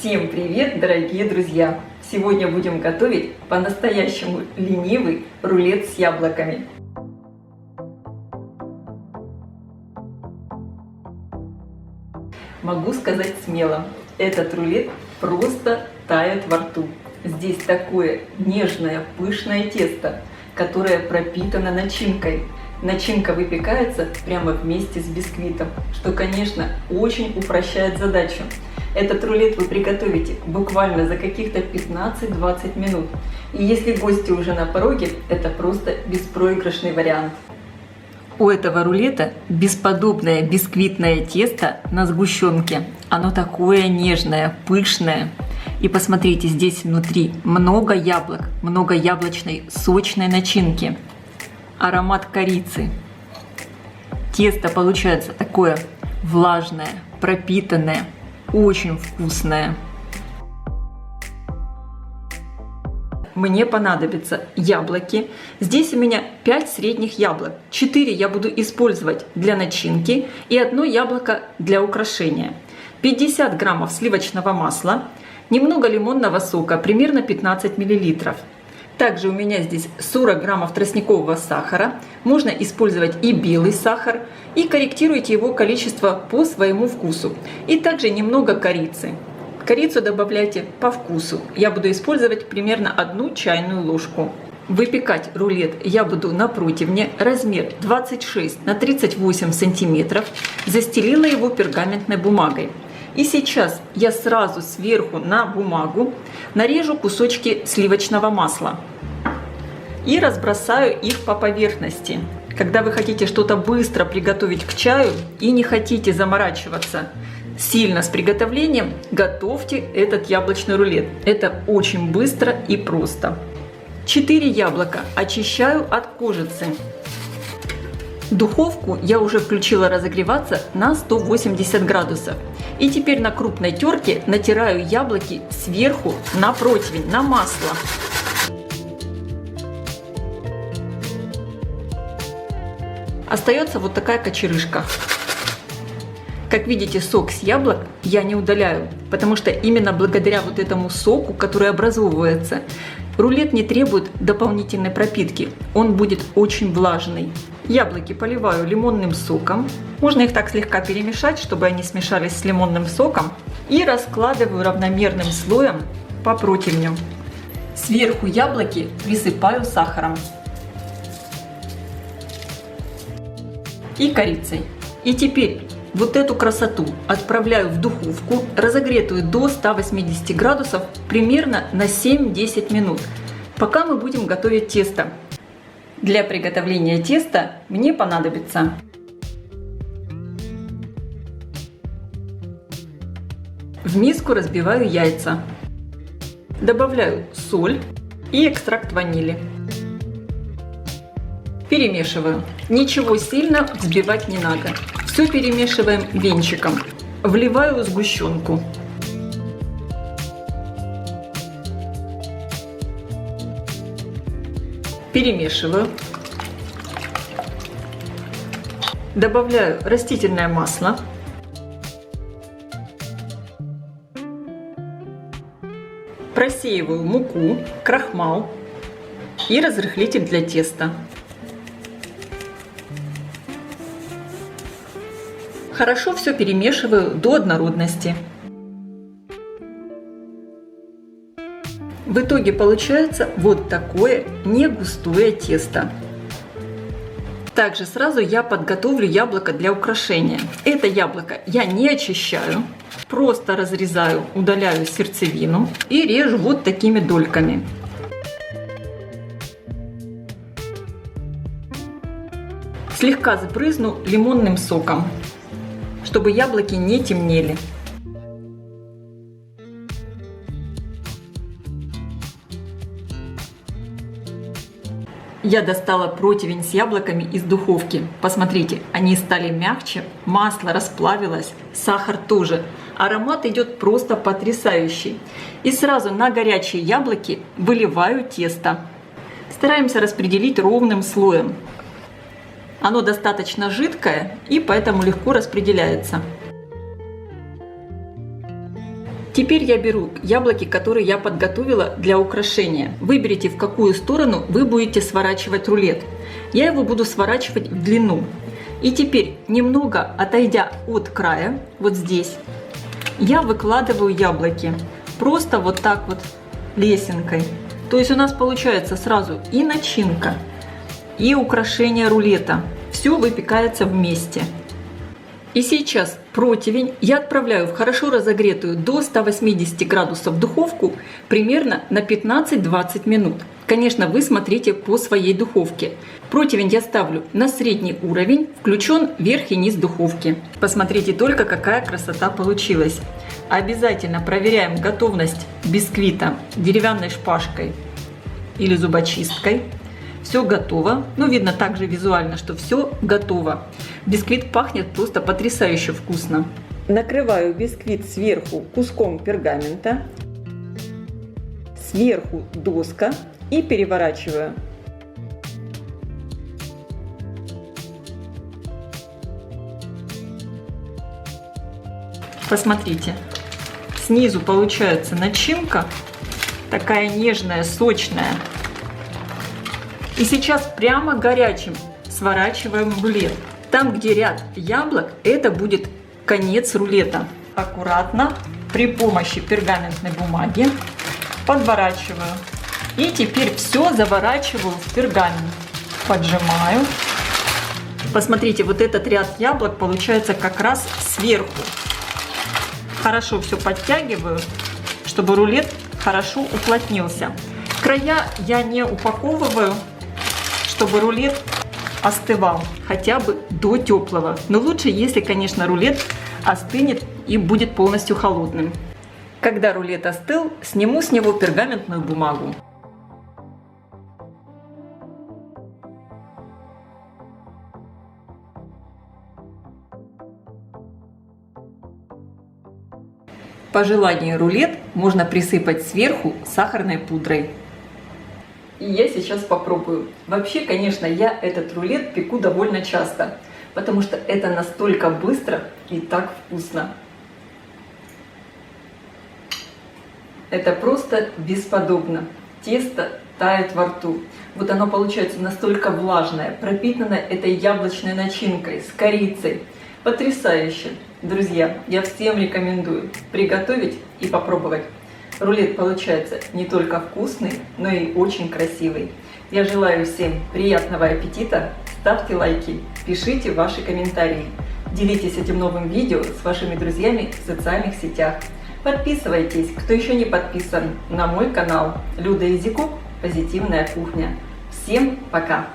Всем привет, дорогие друзья! Сегодня будем готовить по-настоящему ленивый рулет с яблоками. Могу сказать смело, этот рулет просто тает во рту. Здесь такое нежное, пышное тесто, которое пропитано начинкой. Начинка выпекается прямо вместе с бисквитом, что, конечно, очень упрощает задачу. Этот рулет вы приготовите буквально за каких-то 15-20 минут. И если гости уже на пороге, это просто беспроигрышный вариант. У этого рулета бесподобное бисквитное тесто на сгущенке. Оно такое нежное, пышное. И посмотрите, здесь внутри много яблок, много яблочной сочной начинки. Аромат корицы. Тесто получается такое влажное, пропитанное, очень вкусное. Мне понадобятся яблоки. Здесь у меня 5 средних яблок. 4 я буду использовать для начинки и 1 яблоко для украшения. 50 граммов сливочного масла, немного лимонного сока, примерно 15 миллилитров. Также у меня здесь 40 граммов тростникового сахара. Можно использовать и белый сахар. И корректируйте его количество по своему вкусу. И также немного корицы. Корицу добавляйте по вкусу. Я буду использовать примерно 1 чайную ложку. Выпекать рулет я буду на противне. Размер 26 на 38 сантиметров. Застелила его пергаментной бумагой. И сейчас я сразу сверху на бумагу нарежу кусочки сливочного масла и разбросаю их по поверхности. Когда вы хотите что-то быстро приготовить к чаю и не хотите заморачиваться сильно с приготовлением, готовьте этот яблочный рулет. Это очень быстро и просто. 4 яблока очищаю от кожицы. Духовку я уже включила разогреваться на 180 градусов. И теперь на крупной терке натираю яблоки сверху на противень, на масло. Остается вот такая кочерышка. Как видите, сок с яблок я не удаляю, потому что именно благодаря вот этому соку, который образовывается, рулет не требует дополнительной пропитки. Он будет очень влажный. Яблоки поливаю лимонным соком. Можно их так слегка перемешать, чтобы они смешались с лимонным соком. И раскладываю равномерным слоем по противню. Сверху яблоки присыпаю сахаром и корицей. И теперь вот эту красоту отправляю в духовку, разогретую до 180 градусов, примерно на 7-10 минут, пока мы будем готовить тесто. Для приготовления теста мне понадобится в миску разбиваю яйца, добавляю соль и экстракт ванили. Перемешиваю. Ничего сильно взбивать не надо. Все перемешиваем венчиком. Вливаю сгущенку. Перемешиваю. Добавляю растительное масло. Просеиваю муку, крахмал и разрыхлитель для теста. Хорошо все перемешиваю до однородности. В итоге получается вот такое негустое тесто. Также сразу я подготовлю яблоко для украшения. Это яблоко я не очищаю, просто разрезаю, удаляю сердцевину и режу вот такими дольками. Слегка сбрызну лимонным соком, чтобы яблоки не темнели. Я достала противень с яблоками из духовки. Посмотрите, они стали мягче, масло расплавилось, сахар тоже. Аромат идет просто потрясающий. И сразу на горячие яблоки выливаю тесто. Стараемся распределить ровным слоем. Оно достаточно жидкое и поэтому легко распределяется. Теперь я беру яблоки, которые я подготовила для украшения. Выберите, в какую сторону вы будете сворачивать рулет. Я его буду сворачивать в длину. И теперь, немного отойдя от края, вот здесь, я выкладываю яблоки. Просто вот так вот лесенкой. То есть у нас получается сразу и начинка, и украшение рулета. Все выпекается вместе. И сейчас противень я отправляю в хорошо разогретую до 180 градусов духовку примерно на 15-20 минут. Конечно, вы смотрите по своей духовке. Противень я ставлю на средний уровень, включен верх и низ духовки. Посмотрите только, какая красота получилась. Обязательно проверяем готовность бисквита деревянной шпажкой или зубочисткой. Все готово. Ну, видно также визуально, что все готово. Бисквит пахнет просто потрясающе вкусно. Накрываю бисквит сверху куском пергамента, сверху доска и переворачиваю. Посмотрите, снизу получается начинка такая нежная, сочная. И сейчас прямо горячим сворачиваем рулет. Там, где ряд яблок, это будет конец рулета. Аккуратно при помощи пергаментной бумаги подворачиваю. И теперь все заворачиваю в пергамент. Поджимаю. Посмотрите, вот этот ряд яблок получается как раз сверху. Хорошо все подтягиваю, чтобы рулет хорошо уплотнился. Края я не упаковываю, чтобы рулет остывал хотя бы до теплого. Но лучше, если, конечно, рулет остынет и будет полностью холодным. Когда рулет остыл, сниму с него пергаментную бумагу. По желанию рулет можно присыпать сверху сахарной пудрой. И я сейчас попробую. Вообще, конечно, я этот рулет пеку довольно часто, потому что это настолько быстро и так вкусно. Это просто бесподобно. Тесто тает во рту. Вот оно получается настолько влажное, пропитанное этой яблочной начинкой с корицей. Потрясающе! Друзья, я всем рекомендую приготовить и попробовать. Рулет получается не только вкусный, но и очень красивый. Я желаю всем приятного аппетита, ставьте лайки, пишите ваши комментарии, делитесь этим новым видео с вашими друзьями в социальных сетях. Подписывайтесь, кто еще не подписан, на мой канал Люда Изикук «Позитивная кухня». Всем пока!